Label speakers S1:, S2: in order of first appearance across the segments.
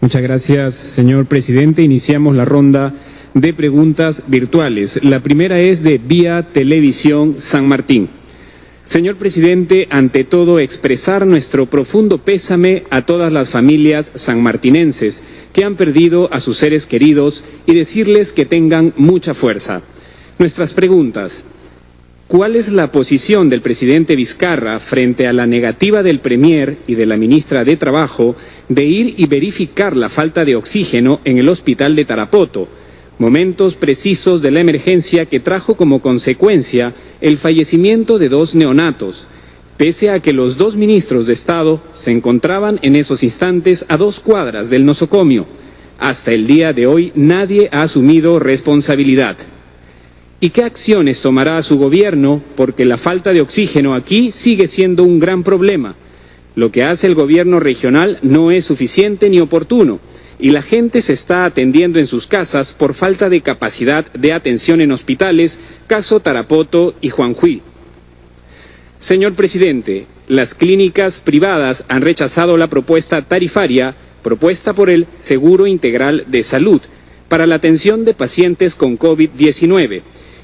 S1: Muchas gracias, señor presidente. Iniciamos la ronda de preguntas virtuales. La primera es de Vía Televisión San Martín. Señor presidente, ante todo expresar nuestro profundo pésame a todas las familias sanmartinenses que han perdido a sus seres queridos y decirles que tengan mucha fuerza. Nuestras preguntas. ¿Cuál es la posición del presidente Vizcarra frente a la negativa del Premier y de la ministra de Trabajo de ir y verificar la falta de oxígeno en el hospital de Tarapoto? Momentos precisos de la emergencia que trajo como consecuencia el fallecimiento de 2 neonatos, pese a que los 2 ministros de Estado se encontraban en esos instantes a 2 cuadras del nosocomio. Hasta el día de hoy nadie ha asumido responsabilidad. ¿Y qué acciones tomará su gobierno? Porque la falta de oxígeno aquí sigue siendo un gran problema. Lo que hace el gobierno regional no es suficiente ni oportuno, y la gente se está atendiendo en sus casas por falta de capacidad de atención en hospitales, caso Tarapoto y Juanjuy. Señor presidente, las clínicas privadas han rechazado la propuesta tarifaria propuesta por el Seguro Integral de Salud para la atención de pacientes con COVID-19,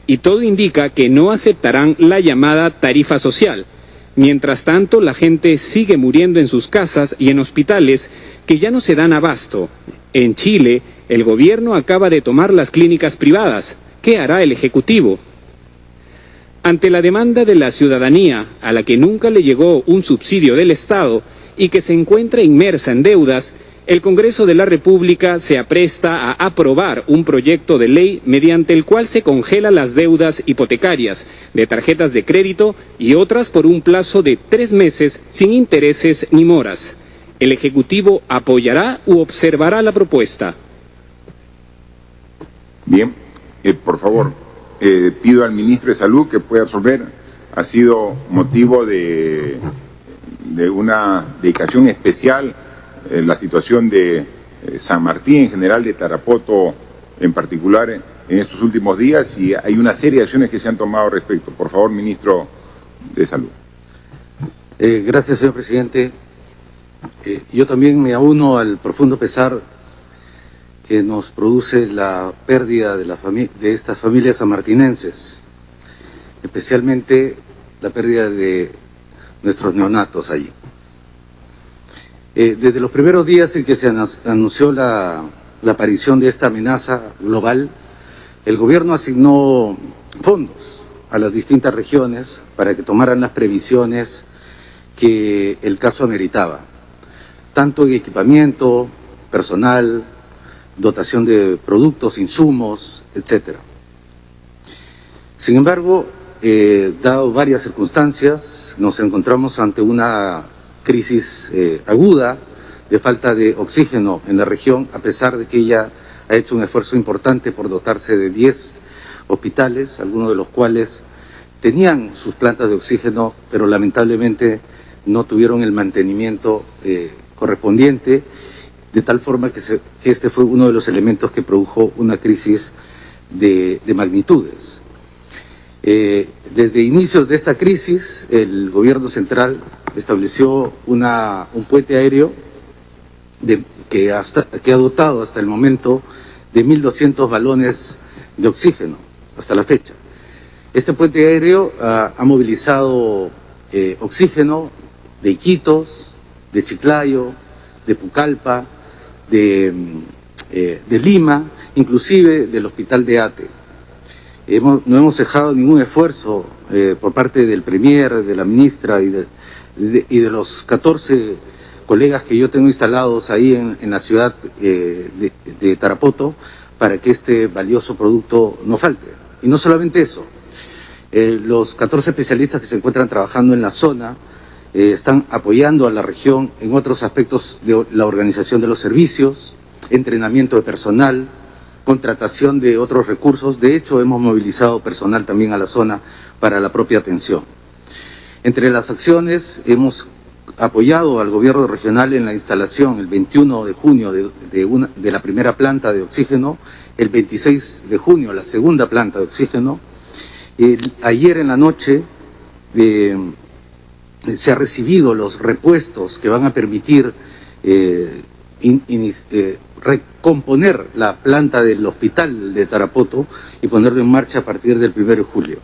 S1: y todo indica que no aceptarán la llamada tarifa social. Mientras tanto, la gente sigue muriendo en sus casas y en hospitales que ya no se dan abasto. En Chile, el gobierno acaba de tomar las clínicas privadas. ¿Qué hará el Ejecutivo? Ante la demanda de la ciudadanía, a la que nunca le llegó un subsidio del Estado y que se encuentra inmersa en deudas, el Congreso de la República se apresta a aprobar un proyecto de ley mediante el cual se congela las deudas hipotecarias de tarjetas de crédito y otras por un plazo de 3 meses sin intereses ni moras. ¿El Ejecutivo apoyará u observará la propuesta?
S2: Bien, por favor, pido al ministro de Salud que pueda resolver. Ha sido motivo de una dedicación especial la situación de San Martín en general, de Tarapoto en particular en estos últimos días, y hay una serie de acciones que se han tomado al respecto. Por favor, ministro de Salud.
S3: Gracias, señor presidente. Yo también me uno al profundo pesar que nos produce la pérdida de estas familias sanmartinenses, especialmente la pérdida de nuestros neonatos allí. Desde los primeros días en que se anunció la aparición de esta amenaza global, el gobierno asignó fondos a las distintas regiones para que tomaran las previsiones que el caso ameritaba, tanto en equipamiento, personal, dotación de productos, insumos, etc. Sin embargo, dado varias circunstancias, nos encontramos ante una crisis aguda de falta de oxígeno en la región, a pesar de que ella ha hecho un esfuerzo importante por dotarse de 10 hospitales, algunos de los cuales tenían sus plantas de oxígeno, pero lamentablemente no tuvieron el mantenimiento correspondiente, de tal forma que este fue uno de los elementos que produjo una crisis de magnitudes. Desde inicios de esta crisis, el gobierno central estableció un puente aéreo que ha dotado hasta el momento de 1.200 balones de oxígeno, hasta la fecha. Este puente aéreo ha movilizado oxígeno de Iquitos, de Chiclayo, de Pucallpa, de Lima, inclusive del hospital de Ate. No hemos dejado ningún esfuerzo por parte del Premier, de la ministra y de los 14 colegas que yo tengo instalados ahí en la ciudad de Tarapoto, para que este valioso producto no falte. Y no solamente eso, los 14 especialistas que se encuentran trabajando en la zona están apoyando a la región en otros aspectos de la organización de los servicios, entrenamiento de personal, contratación de otros recursos. De hecho, hemos movilizado personal también a la zona para la propia atención. Entre las acciones, hemos apoyado al gobierno regional en la instalación el 21 de junio de la primera planta de oxígeno, el 26 de junio la segunda planta de oxígeno. Ayer en la noche se han recibido los repuestos que van a permitir recomponer la planta del hospital de Tarapoto y ponerlo en marcha a partir del 1 de julio.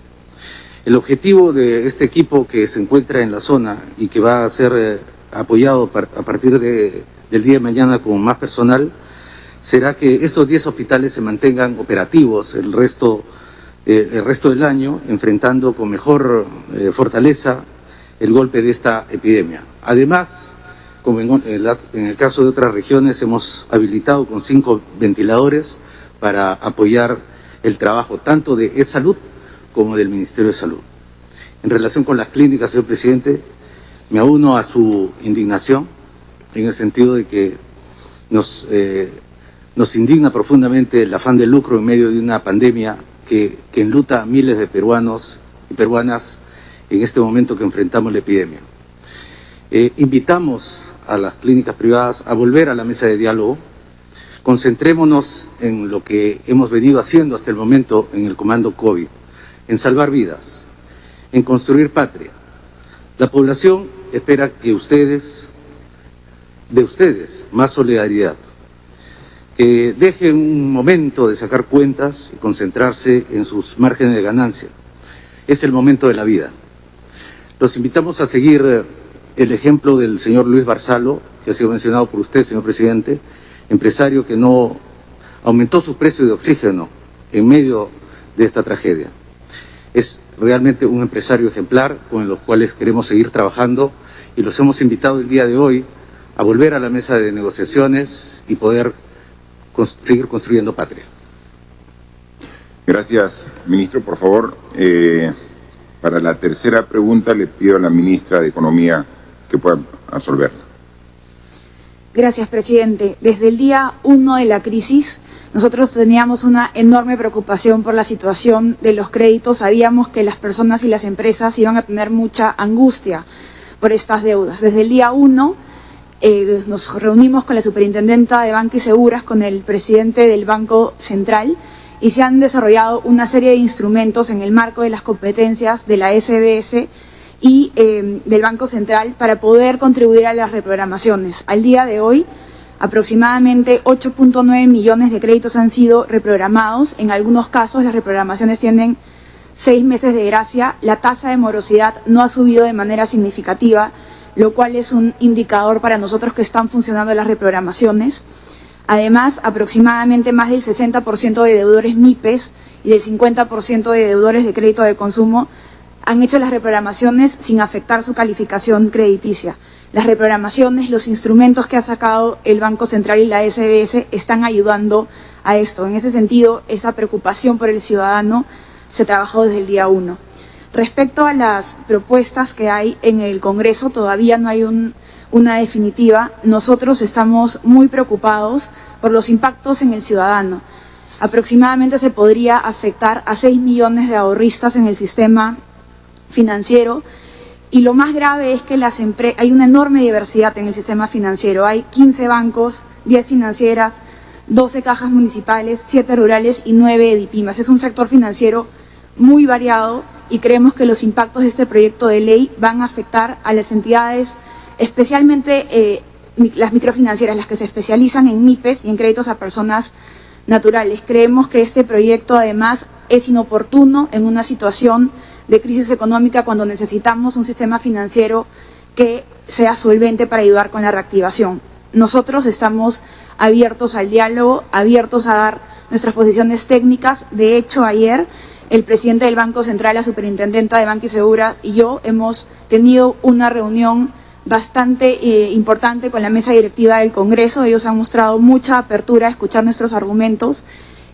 S3: El objetivo de este equipo que se encuentra en la zona y que va a ser apoyado a partir del día de mañana con más personal, será que estos 10 hospitales se mantengan operativos el resto del año, enfrentando con mejor fortaleza el golpe de esta epidemia. Además, como en el caso de otras regiones, hemos habilitado con 5 ventiladores para apoyar el trabajo tanto de E-Salud como del Ministerio de Salud. En relación con las clínicas, señor presidente, me auno a su indignación, en el sentido de que nos indigna profundamente el afán de lucro en medio de una pandemia que enluta a miles de peruanos y peruanas en este momento que enfrentamos la epidemia. Invitamos a las clínicas privadas a volver a la mesa de diálogo. Concentrémonos en lo que hemos venido haciendo hasta el momento en el comando COVID, en salvar vidas, en construir patria. La población espera de ustedes más solidaridad, que dejen un momento de sacar cuentas y concentrarse en sus márgenes de ganancia. Es el momento de la vida. Los invitamos a seguir el ejemplo del señor Luis Barzalo, que ha sido mencionado por usted, señor presidente, empresario que no aumentó su precio de oxígeno en medio de esta tragedia. Es realmente un empresario ejemplar con los cuales queremos seguir trabajando y los hemos invitado el día de hoy a volver a la mesa de negociaciones y poder seguir construyendo patria.
S2: Gracias, ministro. Por favor, para la tercera pregunta le pido a la ministra de Economía que pueda absolverla.
S4: Gracias, presidente. Desde el día 1 de la crisis, nosotros teníamos una enorme preocupación por la situación de los créditos. Sabíamos que las personas y las empresas iban a tener mucha angustia por estas deudas. Desde el día 1 nos reunimos con la superintendenta de Banca y Seguras, con el presidente del Banco Central, y se han desarrollado una serie de instrumentos en el marco de las competencias de la SBS y del Banco Central para poder contribuir a las reprogramaciones. Al día de hoy, aproximadamente 8.9 millones de créditos han sido reprogramados. En algunos casos, las reprogramaciones tienen 6 meses de gracia. La tasa de morosidad no ha subido de manera significativa, lo cual es un indicador para nosotros que están funcionando las reprogramaciones. Además, aproximadamente más del 60% de deudores MIPES y del 50% de deudores de crédito de consumo han hecho las reprogramaciones sin afectar su calificación crediticia. Las reprogramaciones, los instrumentos que ha sacado el Banco Central y la SBS están ayudando a esto. En ese sentido, esa preocupación por el ciudadano se trabajó desde el día 1. Respecto a las propuestas que hay en el Congreso, todavía no hay una definitiva. Nosotros estamos muy preocupados por los impactos en el ciudadano. Aproximadamente se podría afectar a 6 millones de ahorristas en el sistema financiero, y lo más grave es que hay una enorme diversidad en el sistema financiero. Hay 15 bancos, 10 financieras, 12 cajas municipales, 7 rurales y 9 EDIPYMES. Es un sector financiero muy variado y creemos que los impactos de este proyecto de ley van a afectar a las entidades, especialmente las microfinancieras, las que se especializan en MIPES y en créditos a personas naturales. Creemos que este proyecto además es inoportuno en una situación de crisis económica, cuando necesitamos un sistema financiero que sea solvente para ayudar con la reactivación. Nosotros estamos abiertos al diálogo, abiertos a dar nuestras posiciones técnicas. De hecho, ayer el presidente del Banco Central, la superintendenta de Banca y Seguras y yo hemos tenido una reunión bastante importante con la mesa directiva del Congreso. Ellos han mostrado mucha apertura a escuchar nuestros argumentos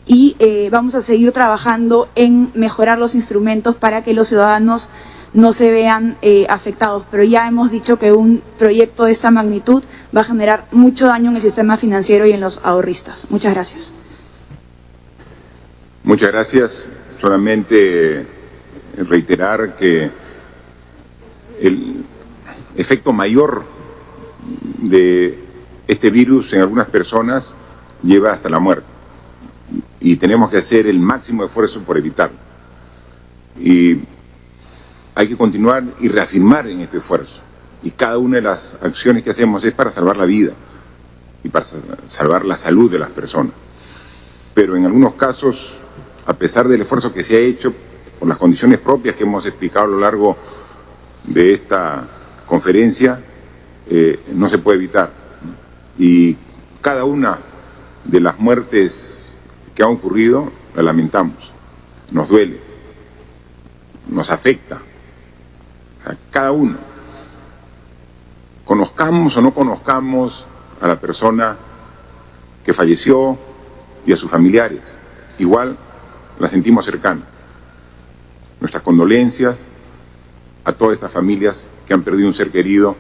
S4: y vamos a seguir trabajando en mejorar los instrumentos para que los ciudadanos no se vean afectados. Pero ya hemos dicho que un proyecto de esta magnitud va a generar mucho daño en el sistema financiero y en los ahorristas. Muchas gracias.
S2: Muchas gracias. Solamente reiterar que el efecto mayor de este virus en algunas personas lleva hasta la muerte. Y tenemos que hacer el máximo esfuerzo por evitarlo. Y hay que continuar y reafirmar en este esfuerzo. Y cada una de las acciones que hacemos es para salvar la vida. y para salvar la salud de las personas. Pero en algunos casos, a pesar del esfuerzo que se ha hecho, por las condiciones propias que hemos explicado a lo largo de esta conferencia, no se puede evitar. Y cada una de las muertes que han ocurrido la lamentamos, nos duele, nos afecta. O sea, cada uno, conozcamos o no conozcamos a la persona que falleció y a sus familiares, igual la sentimos cercana. Nuestras condolencias a todas estas familias que han perdido un ser querido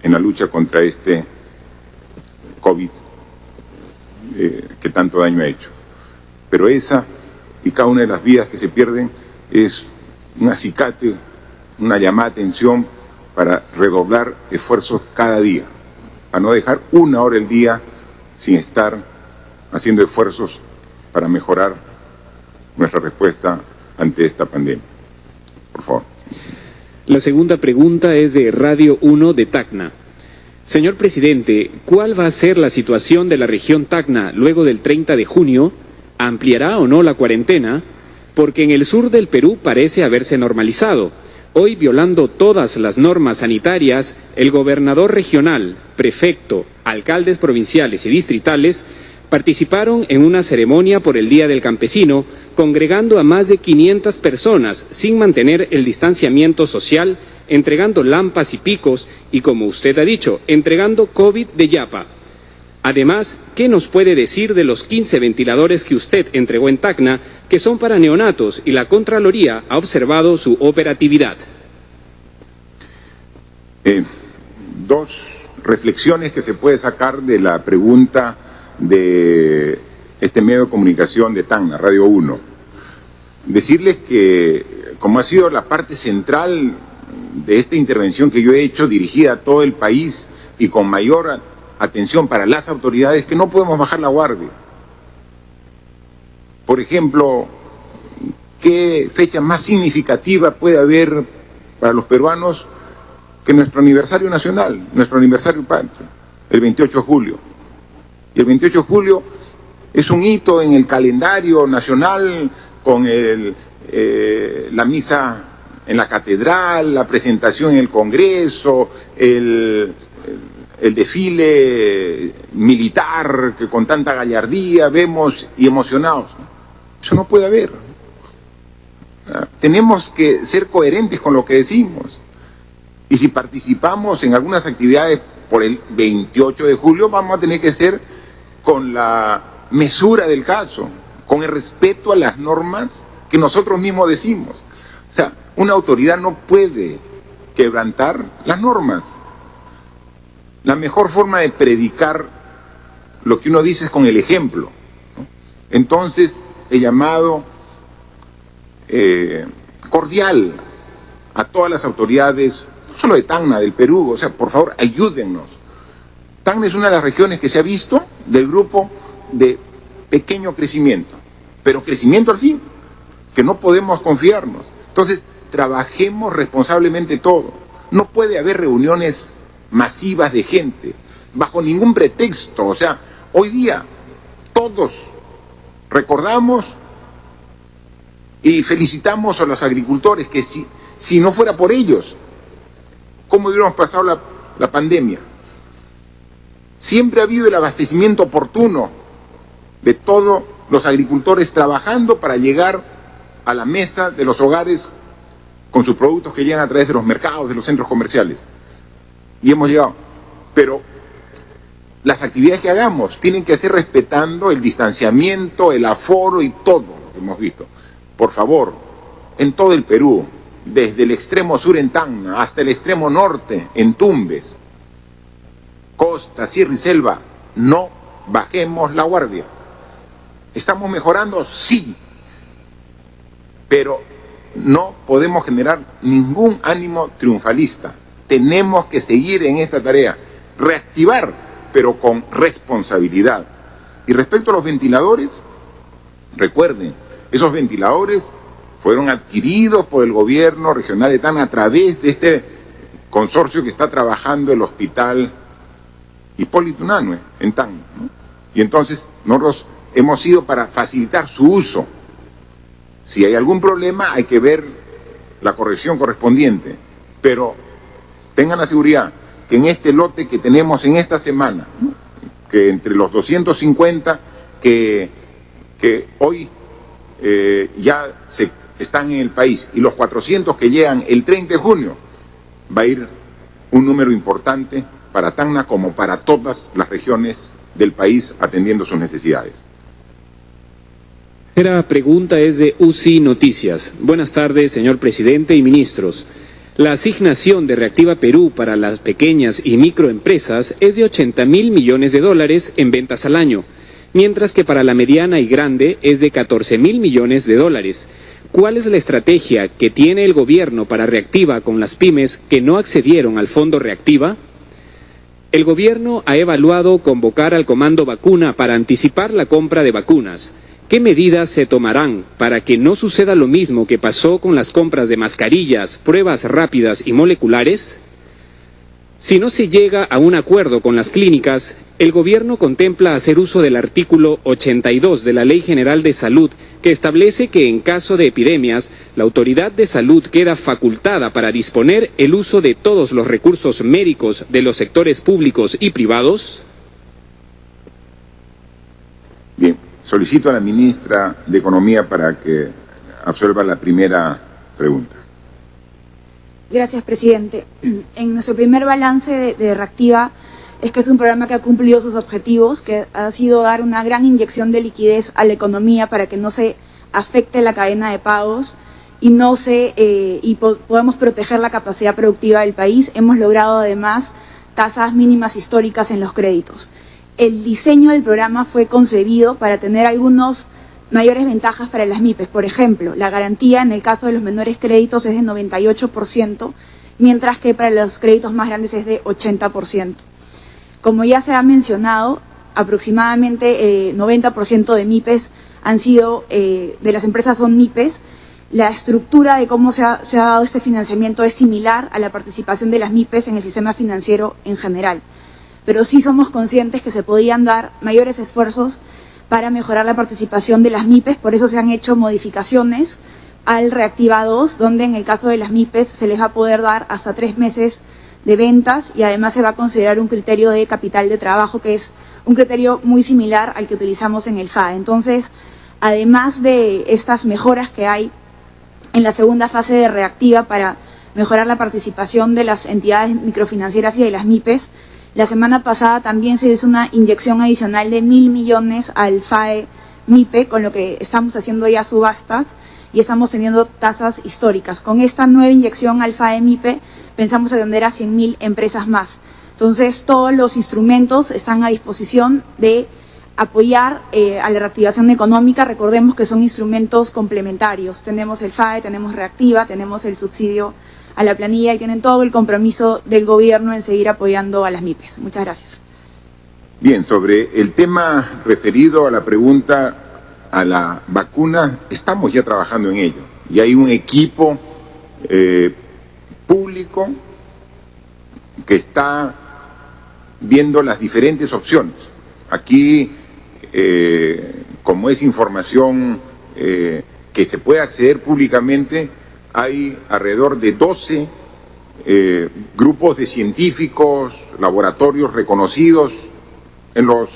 S2: en la lucha contra este COVID que tanto daño ha hecho. Pero esa y cada una de las vidas que se pierden es un acicate, una llamada de atención para redoblar esfuerzos cada día, a no dejar una hora el día sin estar haciendo esfuerzos para mejorar nuestra respuesta ante esta pandemia. Por favor.
S1: La segunda pregunta es de Radio 1 de Tacna. Señor presidente, ¿cuál va a ser la situación de la región Tacna luego del 30 de junio? ¿Ampliará o no la cuarentena? Porque en el sur del Perú parece haberse normalizado. Hoy, violando todas las normas sanitarias, el gobernador regional, prefecto, alcaldes provinciales y distritales participaron en una ceremonia por el Día del Campesino, congregando a más de 500 personas sin mantener el distanciamiento social, entregando lampas y picos y, como usted ha dicho, entregando COVID de yapa. Además, ¿qué nos puede decir de los 15 ventiladores que usted entregó en Tacna, que son para neonatos y la Contraloría ha observado su operatividad?
S2: Dos reflexiones que se puede sacar de la pregunta de este medio de comunicación de Tacna, Radio 1. Decirles que, como ha sido la parte central de esta intervención que yo he hecho, dirigida a todo el país y con mayor atención para las autoridades, que no podemos bajar la guardia. Por ejemplo, ¿qué fecha más significativa puede haber para los peruanos que nuestro aniversario nacional, nuestro aniversario patrio, el 28 de julio? Y el 28 de julio es un hito en el calendario nacional con la misa en la catedral, la presentación en el Congreso, el desfile militar que con tanta gallardía vemos y emocionados. Eso no puede haber. Tenemos que ser coherentes con lo que decimos. Y si participamos en algunas actividades por el 28 de julio, vamos a tener que ser con la mesura del caso, con el respeto a las normas que nosotros mismos decimos. O sea, una autoridad no puede quebrantar las normas. La mejor forma de predicar lo que uno dice es con el ejemplo, ¿no? Entonces, he llamado cordial a todas las autoridades, no solo de Tacna, del Perú, o sea, por favor, ayúdennos. Tacna es una de las regiones que se ha visto del grupo de pequeño crecimiento, pero crecimiento al fin, que no podemos confiarnos. Entonces, trabajemos responsablemente todo. No puede haber reuniones masivas de gente, bajo ningún pretexto. O sea, hoy día todos recordamos y felicitamos a los agricultores, que si no fuera por ellos, ¿cómo hubiéramos pasado la pandemia? Siempre ha habido el abastecimiento oportuno de todos los agricultores trabajando para llegar a la mesa de los hogares con sus productos que llegan a través de los mercados, de los centros comerciales. Y hemos llegado. Pero las actividades que hagamos tienen que ser respetando el distanciamiento, el aforo y todo lo que hemos visto. Por favor, en todo el Perú, desde el extremo sur en Tacna hasta el extremo norte en Tumbes, costa, sierra y selva, no bajemos la guardia. ¿Estamos mejorando? Sí. Pero no podemos generar ningún ánimo triunfalista. Tenemos que seguir en esta tarea, reactivar, pero con responsabilidad. Y respecto a los ventiladores, recuerden, esos ventiladores fueron adquiridos por el gobierno regional de Tacna a través de este consorcio que está trabajando el hospital Hipólito Unanue, en Tacna, ¿no? Y entonces nosotros hemos ido para facilitar su uso. Si hay algún problema hay que ver la corrección correspondiente, pero tengan la seguridad que en este lote que tenemos en esta semana, ¿no?, que entre los 250 que hoy ya están en el país y los 400 que llegan el 30 de junio, va a ir un número importante para Tacna como para todas las regiones del país atendiendo sus necesidades.
S1: La tercera pregunta es de UCI Noticias. Buenas tardes, señor presidente y ministros. La asignación de Reactiva Perú para las pequeñas y microempresas es de 80.000 millones de dólares en ventas al año, mientras que para la mediana y grande es de 14.000 millones de dólares. ¿Cuál es la estrategia que tiene el gobierno para Reactiva con las pymes que no accedieron al fondo Reactiva? El gobierno ha evaluado convocar al Comando Vacuna para anticipar la compra de vacunas. ¿Qué medidas se tomarán para que no suceda lo mismo que pasó con las compras de mascarillas, pruebas rápidas y moleculares? Si no se llega a un acuerdo con las clínicas, el gobierno contempla hacer uso del artículo 82 de la Ley General de Salud, que establece que en caso de epidemias, la autoridad de salud queda facultada para disponer el uso de todos los recursos médicos de los sectores públicos y privados.
S2: Bien, solicito a la ministra de Economía para que absuelva la primera pregunta.
S4: Gracias, presidente. En nuestro primer balance de Reactiva es que es un programa que ha cumplido sus objetivos, que ha sido dar una gran inyección de liquidez a la economía para que no se afecte la cadena de pagos y podamos proteger la capacidad productiva del país. Hemos logrado además tasas mínimas históricas en los créditos. El diseño del programa fue concebido para tener algunos mayores ventajas para las MIPES. Por ejemplo, la garantía en el caso de los menores créditos es de 98%, mientras que para los créditos más grandes es de 80%. Como ya se ha mencionado, aproximadamente 90% de MIPES de las empresas son MIPES. La estructura de cómo se ha dado este financiamiento es similar a la participación de las MIPES en el sistema financiero en general. Pero sí somos conscientes que se podían dar mayores esfuerzos para mejorar la participación de las MIPES, por eso se han hecho modificaciones al Reactiva 2, donde en el caso de las MIPES se les va a poder dar hasta 3 meses de ventas y además se va a considerar un criterio de capital de trabajo, que es un criterio muy similar al que utilizamos en el FAE. Entonces, además de estas mejoras que hay en la segunda fase de Reactiva para mejorar la participación de las entidades microfinancieras y de las MIPES, la semana pasada también se hizo una inyección adicional de 1.000 millones al FAE MIPE, con lo que estamos haciendo ya subastas y estamos teniendo tasas históricas. Con esta nueva inyección al FAE MIPE pensamos atender a 100.000 empresas más. Entonces, todos los instrumentos están a disposición de apoyar a la reactivación económica. Recordemos que son instrumentos complementarios. Tenemos el FAE, tenemos Reactiva, tenemos el subsidio a la planilla y tienen todo el compromiso del gobierno en seguir apoyando a las MIPES. Muchas gracias.
S2: Bien, sobre el tema referido a la pregunta a la vacuna, estamos ya trabajando en ello. Y hay un equipo público que está viendo las diferentes opciones. Aquí, como es información que se puede acceder públicamente, hay alrededor de 12 grupos de científicos, laboratorios reconocidos en los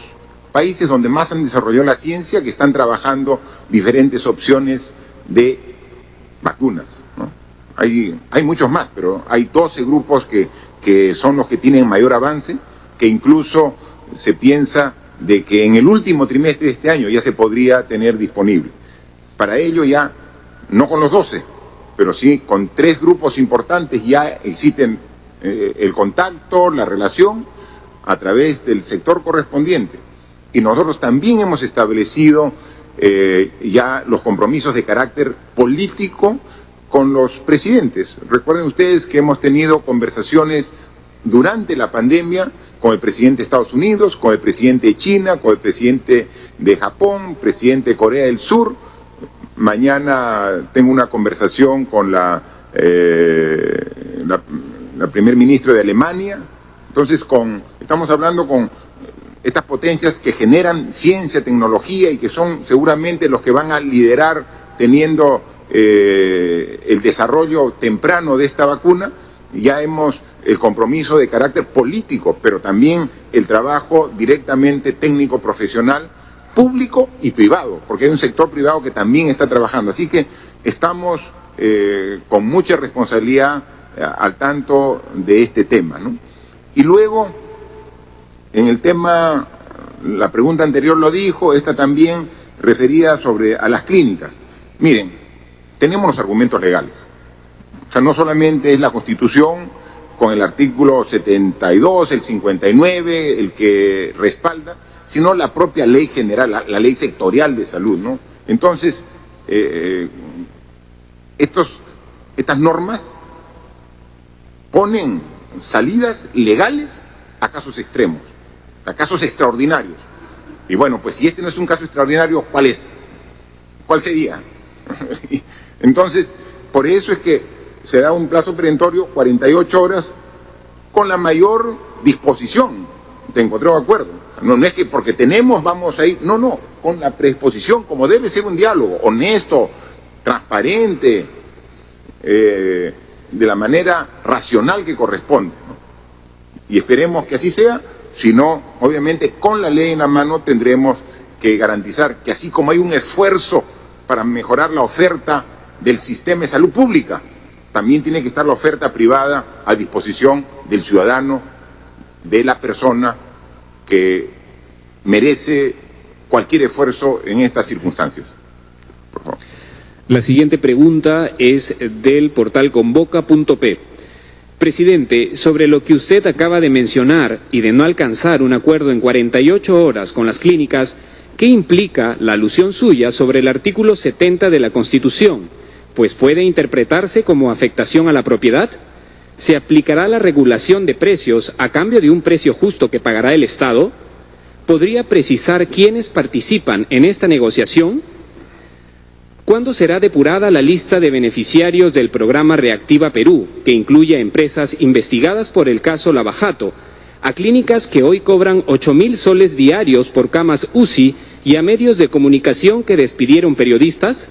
S2: países donde más han desarrollado la ciencia, que están trabajando diferentes opciones de vacunas, ¿no? Hay muchos más, pero hay 12 grupos que son los que tienen mayor avance, que incluso se piensa de que en el último trimestre de este año ya se podría tener disponible. Para ello ya, no con los 12, pero sí con 3 grupos importantes ya existen el contacto, la relación a través del sector correspondiente. Y nosotros también hemos establecido ya los compromisos de carácter político con los presidentes. Recuerden ustedes que hemos tenido conversaciones durante la pandemia con el presidente de Estados Unidos, con el presidente de China, con el presidente de Japón, presidente de Corea del Sur. Mañana tengo una conversación con la primer ministra de Alemania. Entonces, Estamos hablando con estas potencias que generan ciencia, tecnología y que son seguramente los que van a liderar teniendo el desarrollo temprano de esta vacuna. Ya hemos el compromiso de carácter político, pero también el trabajo directamente técnico, profesional, público y privado, porque hay un sector privado que también está trabajando. Así que estamos con mucha responsabilidad al tanto de este tema, ¿no? Y luego, en el tema, la pregunta anterior lo dijo, esta también referida a las clínicas. Miren, tenemos los argumentos legales. O sea, no solamente es la Constitución con el artículo 72, el 59, el que respalda, sino la propia ley general, la ley sectorial de salud, ¿no? Entonces, estas normas ponen salidas legales a casos extremos, a casos extraordinarios. Y bueno, pues si este no es un caso extraordinario, ¿cuál es? ¿Cuál sería? Entonces, por eso es que se da un plazo perentorio, 48 horas, con la mayor disposición. Te encontré de acuerdo. No es que porque tenemos vamos a ir, no, con la predisposición, como debe ser un diálogo honesto, transparente, de la manera racional que corresponde, ¿no? Y esperemos que así sea, si no, obviamente con la ley en la mano tendremos que garantizar que así como hay un esfuerzo para mejorar la oferta del sistema de salud pública, también tiene que estar la oferta privada a disposición del ciudadano, de la persona que merece cualquier esfuerzo en estas circunstancias. Por favor.
S1: La siguiente pregunta es del portal convoca.p. Presidente, sobre lo que usted acaba de mencionar y de no alcanzar un acuerdo en 48 horas con las clínicas, ¿qué implica la alusión suya sobre el artículo 70 de la Constitución? Pues puede interpretarse como afectación a la propiedad. ¿Se aplicará la regulación de precios a cambio de un precio justo que pagará el Estado? ¿Podría precisar quiénes participan en esta negociación? ¿Cuándo será depurada la lista de beneficiarios del programa Reactiva Perú, que incluye a empresas investigadas por el caso Lavajato, a clínicas que hoy cobran 8.000 soles diarios por camas UCI y a medios de comunicación que despidieron periodistas?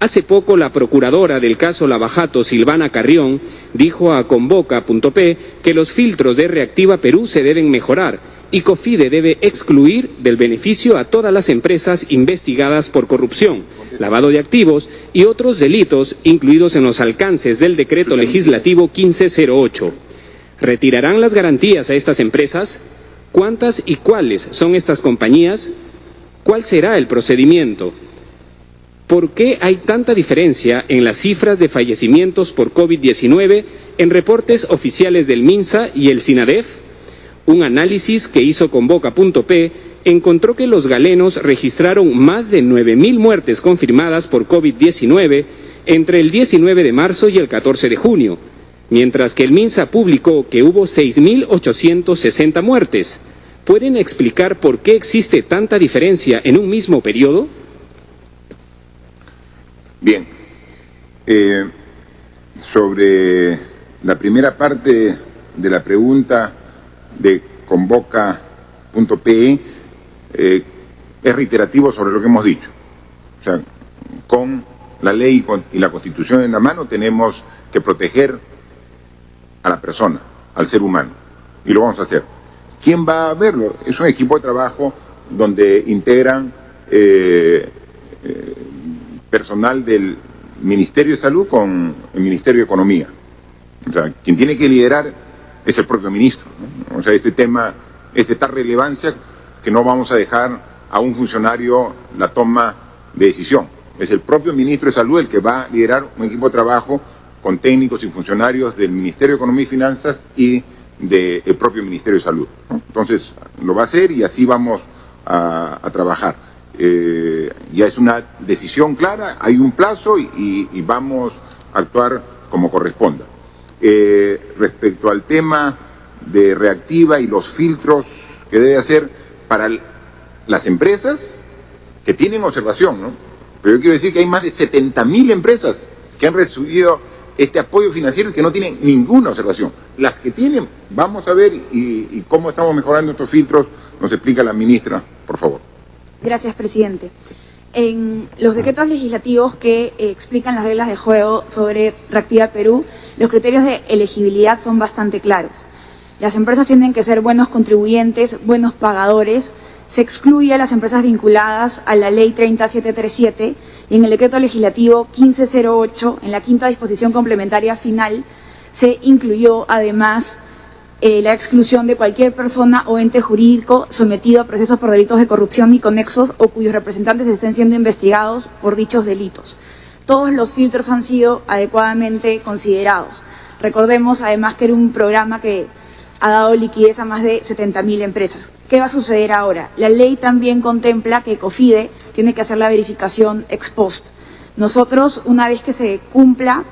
S1: Hace poco la procuradora del caso Lavajato, Silvana Carrión, dijo a Convoca.p que los filtros de Reactiva Perú se deben mejorar y COFIDE debe excluir del beneficio a todas las empresas investigadas por corrupción, lavado de activos y otros delitos incluidos en los alcances del decreto legislativo 1508. ¿Retirarán las garantías a estas empresas? ¿Cuántas y cuáles son estas compañías? ¿Cuál será el procedimiento? ¿Por qué hay tanta diferencia en las cifras de fallecimientos por COVID-19 en reportes oficiales del MINSA y el SINADEF? Un análisis que hizo Convoca.p encontró que los galenos registraron más de 9.000 muertes confirmadas por COVID-19 entre el 19 de marzo y el 14 de junio, mientras que el MINSA publicó que hubo 6.860 muertes. ¿Pueden explicar por qué existe tanta diferencia en un mismo periodo?
S2: Bien, sobre la primera parte de la pregunta de Convoca.pe, es reiterativo sobre lo que hemos dicho. O sea, con la ley y la Constitución en la mano tenemos que proteger a la persona, al ser humano, y lo vamos a hacer. ¿Quién va a verlo? Es un equipo de trabajo donde integran personal del Ministerio de Salud con el Ministerio de Economía. O sea, quien tiene que liderar es el propio ministro, ¿no? O sea, este tema es de tal relevancia que no vamos a dejar a un funcionario la toma de decisión. Es el propio ministro de Salud el que va a liderar un equipo de trabajo con técnicos y funcionarios del Ministerio de Economía y Finanzas y del propio Ministerio de Salud, ¿no? Entonces, lo va a hacer y así vamos a trabajar. Ya es una decisión clara, hay un plazo y vamos a actuar como corresponda. Respecto al tema de Reactiva y los filtros que debe hacer para las empresas que tienen observación, ¿no? Pero yo quiero decir que hay más de 70.000 empresas que han recibido este apoyo financiero y que no tienen ninguna observación. las que tienen, vamos a ver y cómo estamos mejorando estos filtros, nos explica la ministra, por favor.
S4: Gracias, presidente. En los decretos legislativos que explican las reglas de juego sobre Reactiva Perú, los criterios de elegibilidad son bastante claros. Las empresas tienen que ser buenos contribuyentes, buenos pagadores. Se excluye a las empresas vinculadas a la Ley 30737 y en el decreto legislativo 1508, en la quinta disposición complementaria final, se incluyó además la exclusión de cualquier persona o ente jurídico sometido a procesos por delitos de corrupción y conexos o cuyos representantes estén siendo investigados por dichos delitos. Todos los filtros han sido adecuadamente considerados. Recordemos además que era un programa que ha dado liquidez a más de 70.000 empresas. ¿Qué va a suceder ahora? La ley también contempla que COFIDE tiene que hacer la verificación ex post. Nosotros, una vez que se cumpla,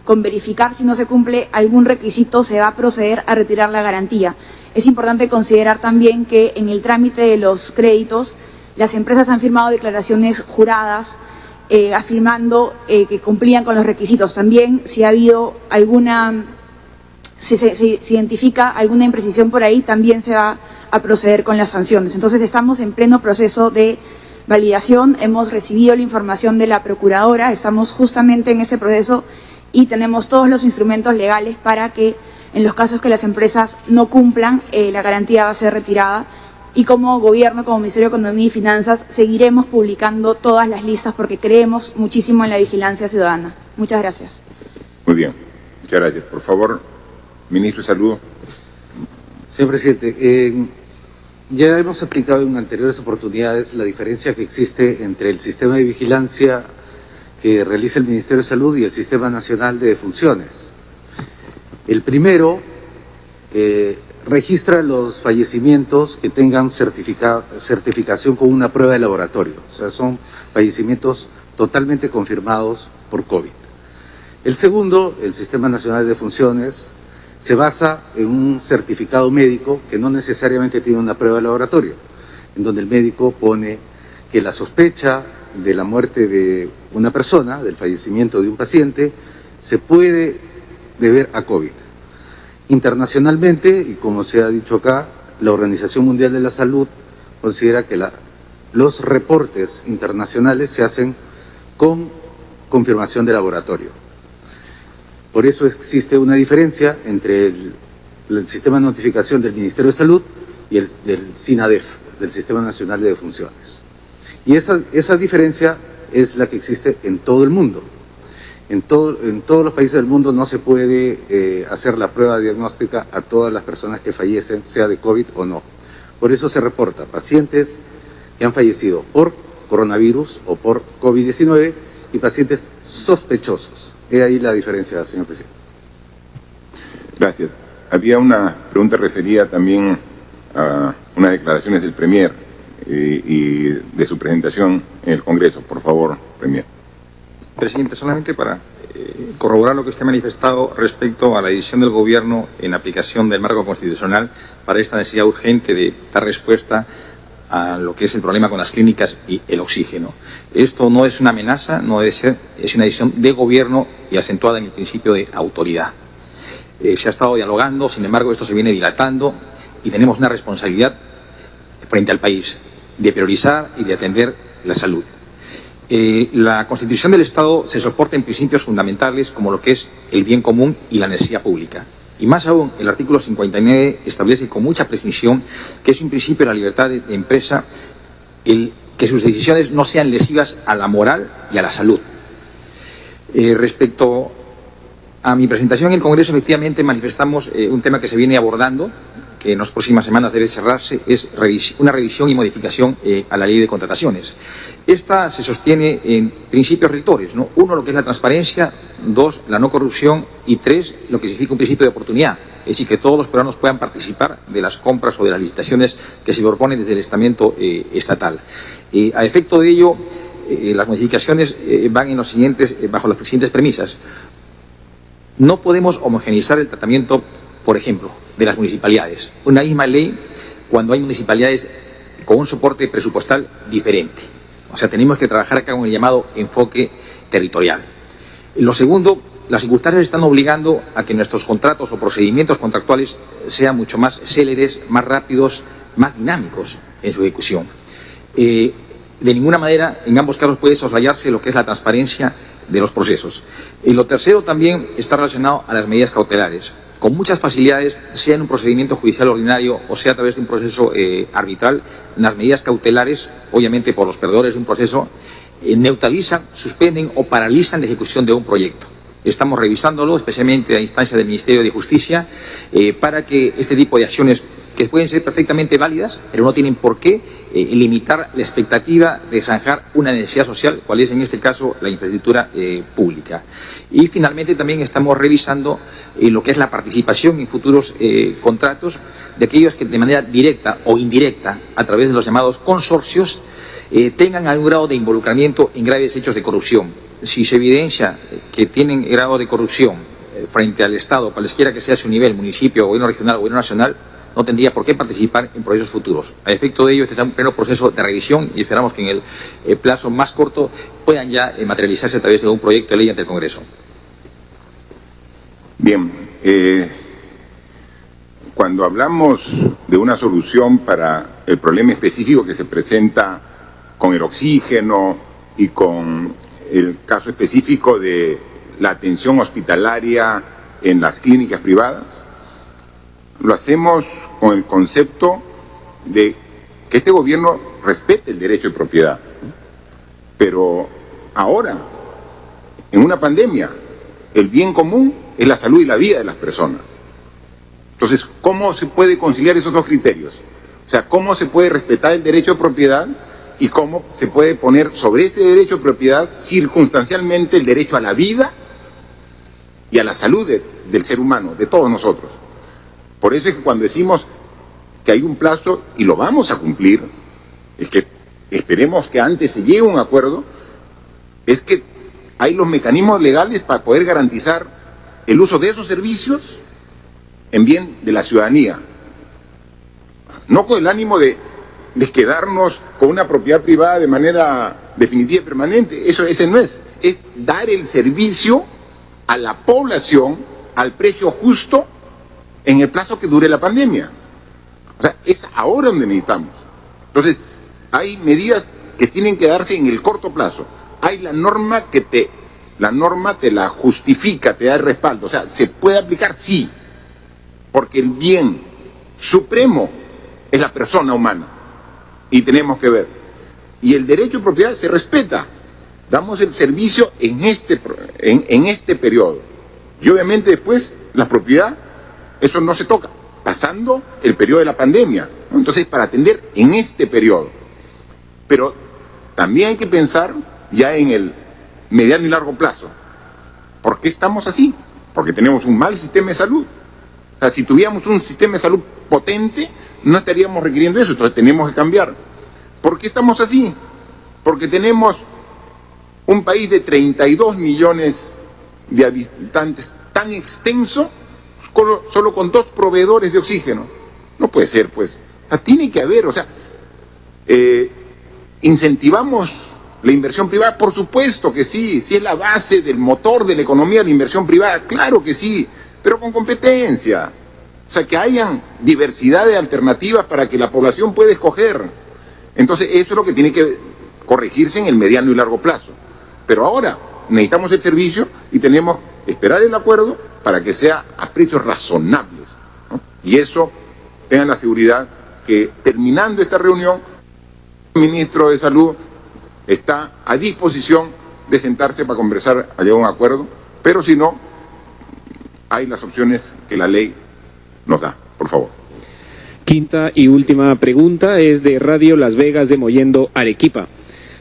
S4: con verificar si no se cumple algún requisito, se va a proceder a retirar la garantía. Es importante considerar también que en el trámite de los créditos, las empresas han firmado declaraciones juradas afirmando que cumplían con los requisitos. También, si ha habido si se identifica alguna imprecisión por ahí, también se va a proceder con las sanciones. Entonces, estamos en pleno proceso de validación, hemos recibido la información de la Procuradora, estamos justamente en ese proceso y tenemos todos los instrumentos legales para que en los casos que las empresas no cumplan, la garantía va a ser retirada. Y como gobierno, como Ministerio de Economía y Finanzas, seguiremos publicando todas las listas porque creemos muchísimo en la vigilancia ciudadana. Muchas gracias.
S2: Muy bien, muchas gracias. Por favor, ministro de Salud.
S3: Señor presidente, ya hemos explicado en anteriores oportunidades la diferencia que existe entre el sistema de vigilancia que realiza el Ministerio de Salud y el Sistema Nacional de Defunciones. El primero registra los fallecimientos que tengan certificación con una prueba de laboratorio, o sea, son fallecimientos totalmente confirmados por COVID. El segundo, el Sistema Nacional de Defunciones, se basa en un certificado médico que no necesariamente tiene una prueba de laboratorio, en donde el médico pone que la sospecha de la muerte de una persona, del fallecimiento de un paciente, se puede deber a COVID. Internacionalmente, y como se ha dicho acá, la Organización Mundial de la Salud considera que los reportes internacionales se hacen con confirmación de laboratorio. Por eso existe una diferencia entre el sistema de notificación del Ministerio de Salud y el del SINADEF, del Sistema Nacional de Defunciones. Y esa diferencia es la que existe en todo el mundo. En todos los países del mundo no se puede hacer la prueba diagnóstica a todas las personas que fallecen, sea de COVID o no. Por eso se reporta pacientes que han fallecido por coronavirus o por COVID-19 y pacientes sospechosos. He ahí la diferencia, señor presidente.
S2: Gracias. Había una pregunta referida también a unas declaraciones del Premier y de su presentación en el Congreso. Por favor, Premier.
S5: Presidente, solamente para corroborar lo que usted ha manifestado respecto a la decisión del Gobierno en aplicación del marco constitucional para esta necesidad urgente de dar respuesta a lo que es el problema con las clínicas y el oxígeno. Esto no es una amenaza, no debe ser, es una decisión de Gobierno y acentuada en el principio de autoridad. Se ha estado dialogando, sin embargo, esto se viene dilatando y tenemos una responsabilidad frente al país de priorizar y de atender la salud. La Constitución del Estado se soporta en principios fundamentales como lo que es el bien común y la necesidad pública. Y más aún, el artículo 59 establece con mucha precisión que es un principio de la libertad de empresa que sus decisiones no sean lesivas a la moral y a la salud. Respecto a mi presentación en el Congreso, efectivamente manifestamos un tema que se viene abordando, que en las próximas semanas debe cerrarse, es una revisión y modificación a la ley de contrataciones. Esta se sostiene en principios rectores, ¿no? 1, lo que es la transparencia; 2, la no corrupción; y 3, lo que significa un principio de oportunidad, es decir, que todos los peruanos puedan participar de las compras o de las licitaciones que se proponen desde el estamento estatal. A efecto de ello, las modificaciones van en los siguientes, bajo las siguientes premisas. No podemos homogeneizar el tratamiento, por ejemplo, de las municipalidades. Una misma ley cuando hay municipalidades con un soporte presupuestal diferente. O sea, tenemos que trabajar acá con el llamado enfoque territorial. Lo segundo, las circunstancias están obligando a que nuestros contratos o procedimientos contractuales sean mucho más céleres, más rápidos, más dinámicos en su ejecución. De ninguna manera, en ambos casos, puede soslayarse lo que es la transparencia de los procesos. Y lo tercero también está relacionado a las medidas cautelares. Con muchas facilidades, sea en un procedimiento judicial ordinario o sea a través de un proceso arbitral, las medidas cautelares, obviamente por los perdedores de un proceso, neutralizan, suspenden o paralizan la ejecución de un proyecto. Estamos revisándolo, especialmente a instancia del Ministerio de Justicia, para que este tipo de acciones, que pueden ser perfectamente válidas, pero no tienen por qué limitar la expectativa de zanjar una necesidad social, cual es en este caso la infraestructura pública. Y finalmente también estamos revisando lo que es la participación en futuros contratos de aquellos que de manera directa o indirecta, a través de los llamados consorcios, tengan algún grado de involucramiento en graves hechos de corrupción. Si se evidencia que tienen grado de corrupción frente al Estado, cualesquiera que sea su nivel, municipio, gobierno regional, gobierno nacional, no tendría por qué participar en procesos futuros. A efecto de ello, este está en pleno proceso de revisión y esperamos que en el plazo más corto puedan ya materializarse a través de un proyecto de ley ante el Congreso.
S2: Bien, cuando hablamos de una solución para el problema específico que se presenta con el oxígeno y con el caso específico de la atención hospitalaria en las clínicas privadas, lo hacemos con el concepto de que este gobierno respete el derecho de propiedad. Pero ahora, en una pandemia, el bien común es la salud y la vida de las personas. Entonces, ¿cómo se puede conciliar esos dos criterios? O sea, ¿cómo se puede respetar el derecho de propiedad y cómo se puede poner sobre ese derecho de propiedad circunstancialmente el derecho a la vida y a la salud del ser humano, de todos nosotros? Por eso es que cuando decimos que hay un plazo y lo vamos a cumplir, es que esperemos que antes se llegue a un acuerdo, es que hay los mecanismos legales para poder garantizar el uso de esos servicios en bien de la ciudadanía. No con el ánimo de quedarnos con una propiedad privada de manera definitiva y permanente, ese no es dar el servicio a la población al precio justo en el plazo que dure la pandemia. O sea, es ahora donde necesitamos. Entonces, hay medidas que tienen que darse en el corto plazo. Hay la norma te la justifica, te da el respaldo. O sea, ¿se puede aplicar? Sí. Porque el bien supremo es la persona humana. Y tenemos que ver. Y el derecho de propiedad se respeta. Damos el servicio en este periodo. Y obviamente después la propiedad, eso no se toca, pasando el periodo de la pandemia, ¿no? Entonces, para atender en este periodo. Pero también hay que pensar ya en el mediano y largo plazo. ¿Por qué estamos así? Porque tenemos un mal sistema de salud. O sea, si tuviéramos un sistema de salud potente, no estaríamos requiriendo eso, entonces tenemos que cambiar. ¿Por qué estamos así? Porque tenemos un país de 32 millones de habitantes tan extenso, solo con 2 proveedores de oxígeno. No puede ser, pues. O sea, tiene que haber, o sea, ¿incentivamos la inversión privada? Por supuesto que sí, si es la base del motor de la economía, la inversión privada, claro que sí, pero con competencia. O sea, que hayan diversidad de alternativas para que la población pueda escoger. Entonces, eso es lo que tiene que corregirse en el mediano y largo plazo. Pero ahora necesitamos el servicio y tenemos que esperar el acuerdo para que sea a precios razonables, ¿no? Y eso, tengan la seguridad que terminando esta reunión, el ministro de Salud está a disposición de sentarse para conversar, a llegar a un acuerdo, pero si no, hay las opciones que la ley nos da. Por favor.
S1: Quinta y última pregunta es de Radio Las Vegas de Mollendo, Arequipa.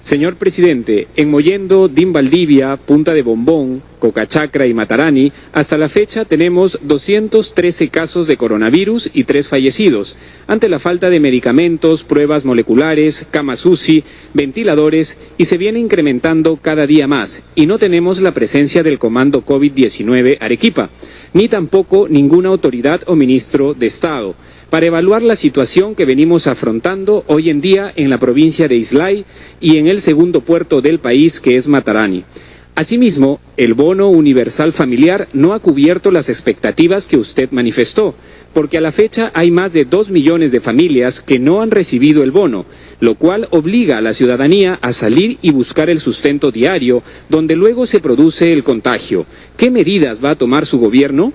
S1: Señor presidente, en Mollendo, Valdivia, Punta de Bombón, Cocachacra y Matarani, hasta la fecha tenemos 213 casos de coronavirus y 3 fallecidos, ante la falta de medicamentos, pruebas moleculares, camas UCI, ventiladores, y se viene incrementando cada día más, y no tenemos la presencia del Comando COVID-19 Arequipa, ni tampoco ninguna autoridad o ministro de Estado, para evaluar la situación que venimos afrontando hoy en día en la provincia de Islay y en el segundo puerto del país, que es Matarani. Asimismo, el bono universal familiar no ha cubierto las expectativas que usted manifestó, porque a la fecha hay más de 2 millones de familias que no han recibido el bono, lo cual obliga a la ciudadanía a salir y buscar el sustento diario, donde luego se produce el contagio. ¿Qué medidas va a tomar su gobierno?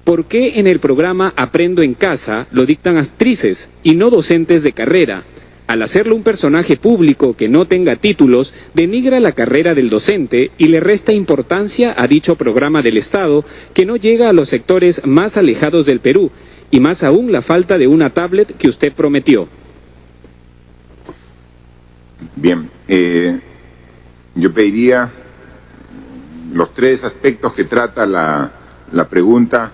S1: ¿Por qué en el programa Aprendo en Casa lo dictan actrices y no docentes de carrera? Al hacerlo un personaje público que no tenga títulos, denigra la carrera del docente y le resta importancia a dicho programa del Estado que no llega a los sectores más alejados del Perú, y más aún la falta de una tablet que usted prometió.
S2: Bien, yo pediría los 3 aspectos que trata la pregunta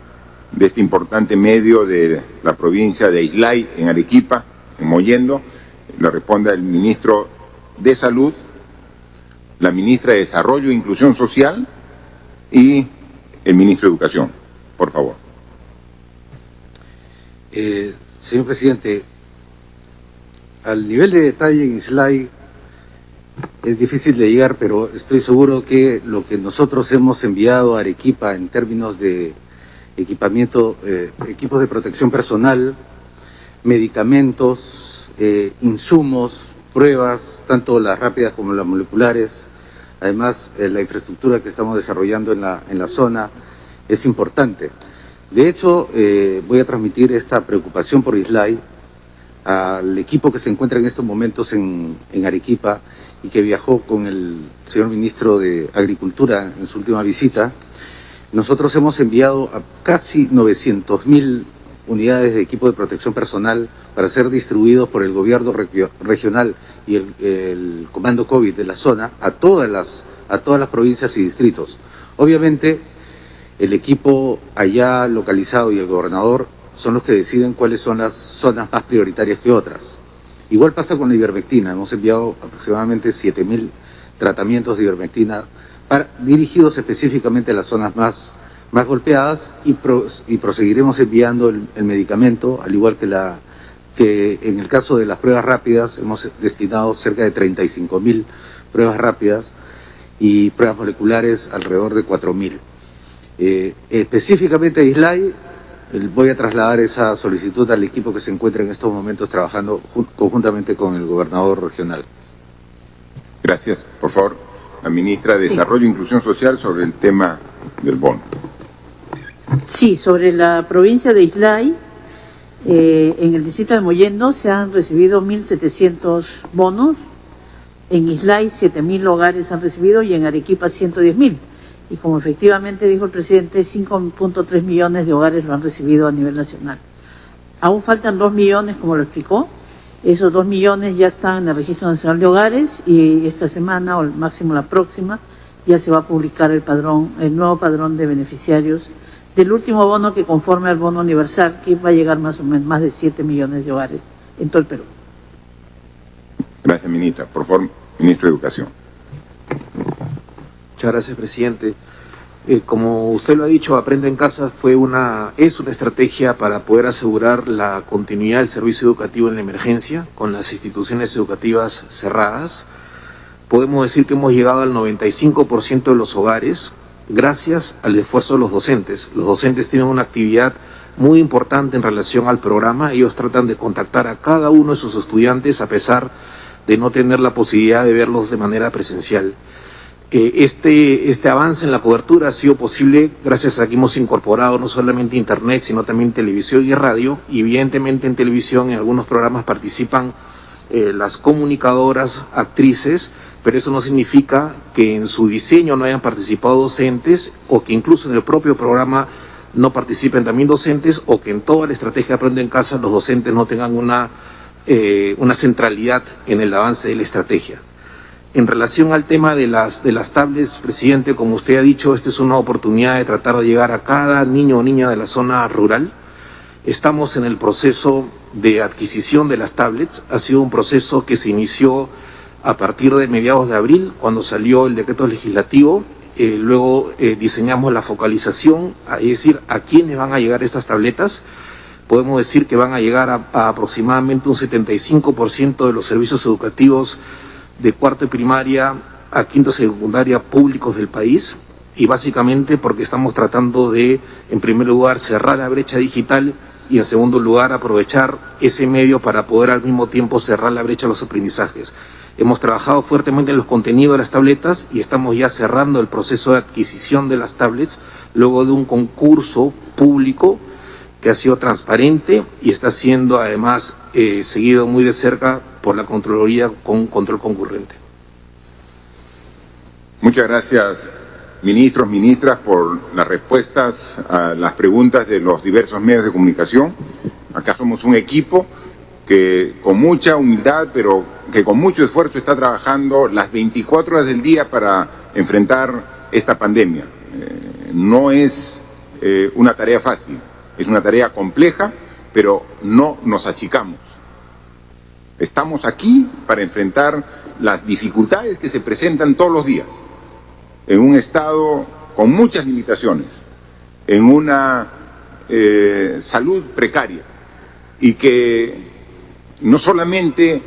S2: de este importante medio de la provincia de Islay, en Arequipa, en Mollendo. Le responde el ministro de Salud, la ministra de Desarrollo e Inclusión Social y el ministro de Educación. Por favor.
S3: Señor presidente, al nivel de detalle en Islay es difícil de llegar, pero estoy seguro que lo que nosotros hemos enviado a Arequipa en términos de equipamiento, equipos de protección personal, medicamentos, insumos, pruebas, tanto las rápidas como las moleculares, además la infraestructura que estamos desarrollando en la zona es importante. De hecho, voy a transmitir esta preocupación por Islay al equipo que se encuentra en estos momentos en Arequipa y que viajó con el señor ministro de Agricultura en su última visita. Nosotros hemos enviado a casi 900.000 unidades de equipo de protección personal para ser distribuidos por el gobierno regional y el comando COVID de la zona a todas las provincias y distritos. Obviamente, el equipo allá localizado y el gobernador son los que deciden cuáles son las zonas más prioritarias que otras. Igual pasa con la ivermectina. Hemos enviado aproximadamente 7.000 tratamientos de ivermectina dirigidos específicamente a las zonas más golpeadas y proseguiremos enviando el medicamento, al igual que en el caso de las pruebas rápidas hemos destinado cerca de 35.000 pruebas rápidas y pruebas moleculares alrededor de 4.000. Específicamente a Islay, voy a trasladar esa solicitud al equipo que se encuentra en estos momentos trabajando conjuntamente con el gobernador regional.
S2: Gracias. Por favor, la ministra de Desarrollo e Inclusión Social sobre el tema del bono.
S6: Sí, sobre la provincia de Islay, en el distrito de Mollendo se han recibido 1.700 bonos, en Islay 7.000 hogares han recibido y en Arequipa 110.000. Y como efectivamente dijo el presidente, 5.3 millones de hogares lo han recibido a nivel nacional. Aún faltan 2 millones, como lo explicó. Esos 2 millones ya están en el Registro Nacional de Hogares y esta semana, o al máximo la próxima, ya se va a publicar el nuevo padrón de beneficiarios del último bono que conforme al bono universal, que va a llegar más o menos más de 7 millones de hogares en todo el Perú.
S2: Gracias, ministra. Por favor, ministro de Educación.
S7: Muchas gracias, presidente. Como usted lo ha dicho, Aprende en Casa es una estrategia para poder asegurar la continuidad del servicio educativo en la emergencia, con las instituciones educativas cerradas. Podemos decir que hemos llegado al 95% de los hogares, gracias al esfuerzo de los docentes. Los docentes tienen una actividad muy importante en relación al programa. Ellos tratan de contactar a cada uno de sus estudiantes a pesar de no tener la posibilidad de verlos de manera presencial. Este avance en la cobertura ha sido posible gracias a que hemos incorporado no solamente internet, sino también televisión y radio. Y evidentemente en televisión en algunos programas participan las comunicadoras, actrices, pero eso no significa que en su diseño no hayan participado docentes o que incluso en el propio programa no participen también docentes o que en toda la estrategia Aprende en Casa los docentes no tengan una centralidad en el avance de la estrategia. En relación al tema de las tablets, presidente, como usted ha dicho, esta es una oportunidad de tratar de llegar a cada niño o niña de la zona rural. Estamos en el proceso de adquisición de las tablets. Ha sido un proceso que se inició a partir de mediados de abril, cuando salió el decreto legislativo. Luego diseñamos la focalización, es decir, a quiénes van a llegar estas tabletas. Podemos decir que van a llegar a aproximadamente un 75% de los servicios educativos de cuarto y primaria a quinto secundaria públicos del país, y básicamente porque estamos tratando de, en primer lugar, cerrar la brecha digital y en segundo lugar aprovechar ese medio para poder al mismo tiempo cerrar la brecha de los aprendizajes. Hemos trabajado fuertemente en los contenidos de las tabletas y estamos ya cerrando el proceso de adquisición de las tablets luego de un concurso público que ha sido transparente y está siendo además seguido muy de cerca por la Contraloría con control concurrente.
S2: Muchas gracias, ministros, ministras, por las respuestas a las preguntas de los diversos medios de comunicación. Acá somos un equipo que con mucha humildad, pero que con mucho esfuerzo está trabajando las 24 horas del día para enfrentar esta pandemia. No es una tarea fácil, es una tarea compleja, pero no nos achicamos. Estamos aquí para enfrentar las dificultades que se presentan todos los días, en un estado con muchas limitaciones, en una salud precaria, y que no solamente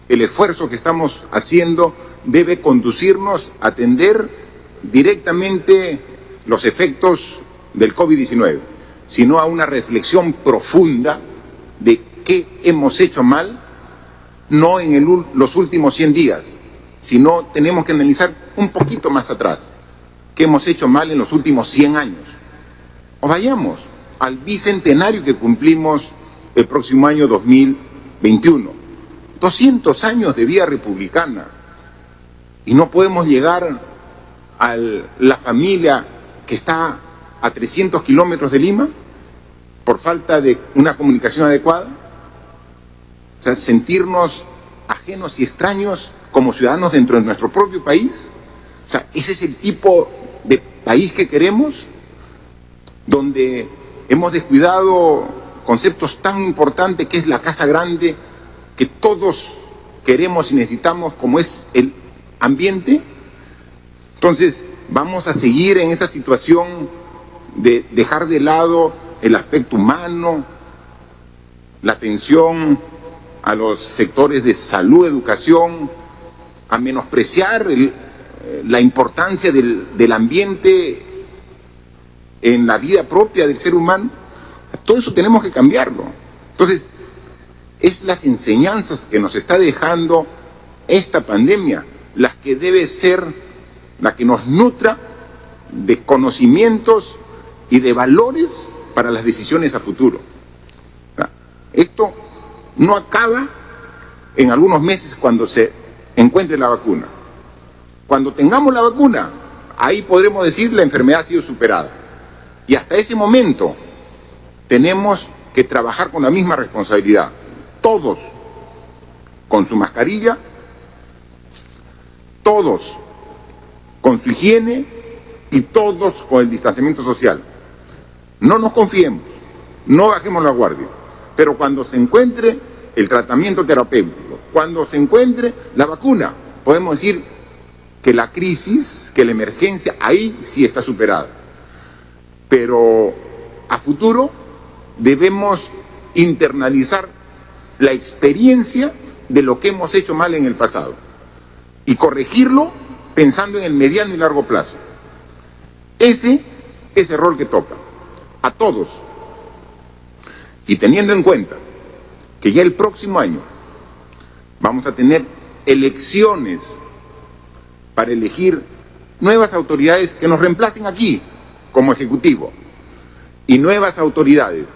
S2: el esfuerzo que estamos haciendo debe conducirnos a atender directamente los efectos del COVID-19, sino a una reflexión profunda de qué hemos hecho mal, no en los últimos 100 días, sino tenemos que analizar un poquito más atrás, qué hemos hecho mal en los últimos 100 años. O vayamos al bicentenario que cumplimos el próximo año 2021. 200 años de vida republicana, y no podemos llegar a la familia que está a 300 kilómetros de Lima por falta de una comunicación adecuada. O sea, sentirnos ajenos y extraños como ciudadanos dentro de nuestro propio país. O sea, ese es el tipo de país que queremos, donde hemos descuidado conceptos tan importantes que es la casa grande, que todos queremos y necesitamos, como es el ambiente. Entonces vamos a seguir en esa situación de dejar de lado el aspecto humano, la atención a los sectores de salud, educación, a menospreciar la importancia del ambiente en la vida propia del ser humano. Todo eso tenemos que cambiarlo. Entonces, es las enseñanzas que nos está dejando esta pandemia las que debe ser la que nos nutra de conocimientos y de valores para las decisiones a futuro. Esto no acaba en algunos meses cuando se encuentre la vacuna. Cuando tengamos la vacuna, ahí podremos decir la enfermedad ha sido superada. Y hasta ese momento tenemos que trabajar con la misma responsabilidad. Todos con su mascarilla, todos con su higiene y todos con el distanciamiento social. No nos confiemos, no bajemos la guardia, pero cuando se encuentre el tratamiento terapéutico, cuando se encuentre la vacuna, podemos decir que la crisis, que la emergencia, ahí sí está superada. Pero a futuro debemos internalizar la experiencia de lo que hemos hecho mal en el pasado y corregirlo pensando en el mediano y largo plazo. Ese es el rol que toca a todos, y teniendo en cuenta que ya el próximo año vamos a tener elecciones para elegir nuevas autoridades que nos reemplacen aquí como Ejecutivo y nuevas autoridades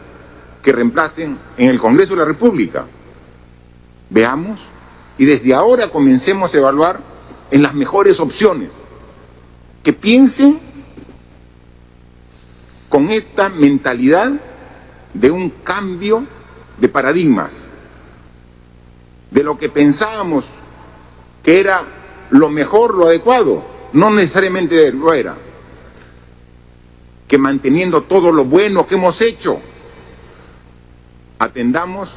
S2: que reemplacen en el Congreso de la República. Veamos y desde ahora comencemos a evaluar en las mejores opciones, que piensen con esta mentalidad de un cambio de paradigmas, de lo que pensábamos que era lo mejor, lo adecuado, no necesariamente lo era, que manteniendo todo lo bueno que hemos hecho, atendamos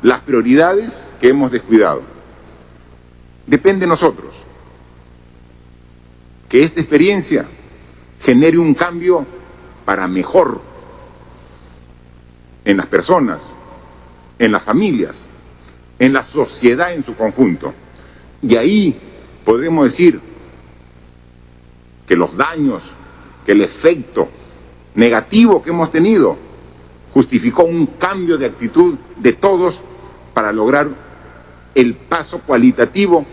S2: las prioridades que hemos descuidado. Depende de nosotros que esta experiencia genere un cambio para mejor en las personas, en las familias, en la sociedad en su conjunto. Y ahí podremos decir que los daños, que el efecto negativo que hemos tenido justificó un cambio de actitud de todos para lograr el paso cualitativo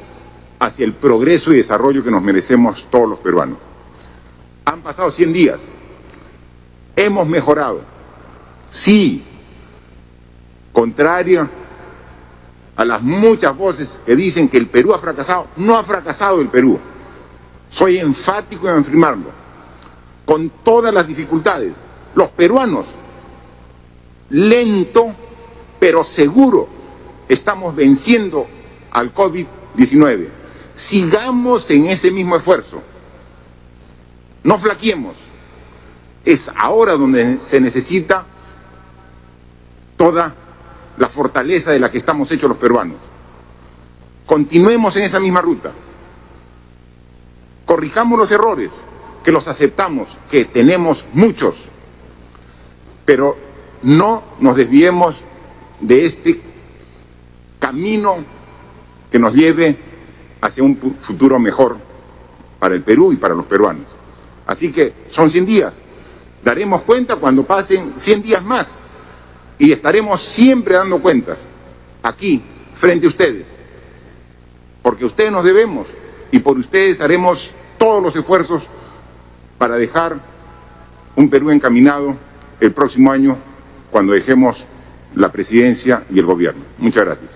S2: hacia el progreso y desarrollo que nos merecemos todos los peruanos. Han pasado 100 días, hemos mejorado, sí, contrario a las muchas voces que dicen que el Perú ha fracasado. No ha fracasado el Perú, soy enfático en afirmarlo, con todas las dificultades. Los peruanos, lento pero seguro, estamos venciendo al COVID-19. Sigamos en ese mismo esfuerzo, no flaqueemos. Es ahora donde se necesita toda la fortaleza de la que estamos hechos los peruanos. Continuemos en esa misma ruta, corrijamos los errores, que los aceptamos, que tenemos muchos, pero no nos desviemos de este camino que nos lleve hacia un futuro mejor para el Perú y para los peruanos. Así que son 100 días, daremos cuenta cuando pasen 100 días más y estaremos siempre dando cuentas aquí, frente a ustedes, porque ustedes nos debemos y por ustedes haremos todos los esfuerzos para dejar un Perú encaminado el próximo año cuando dejemos la presidencia y el gobierno. Muchas gracias.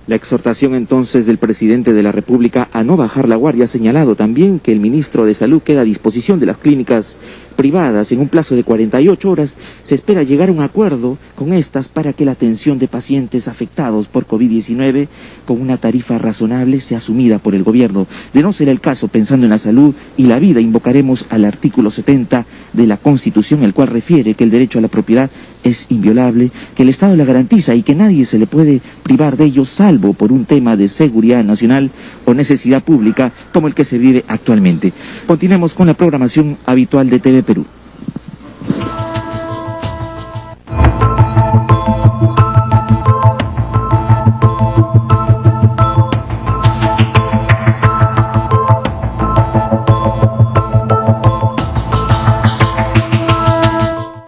S8: La exhortación entonces del presidente de la República a no bajar la guardia ha señalado también que el ministro de Salud queda a disposición de las clínicas privadas. En un plazo de 48 horas se espera llegar a un acuerdo con estas para que la atención de pacientes afectados por COVID-19 con una tarifa razonable sea asumida por el gobierno. De no ser el caso, pensando en la salud y la vida, invocaremos al artículo 70 de la Constitución, el cual refiere que el derecho a la propiedad es inviolable, que el Estado la garantiza y que nadie se le puede privar de ello salvo por un tema de seguridad nacional o necesidad pública como el que se vive actualmente. Continuemos con la programación habitual de TV Perú.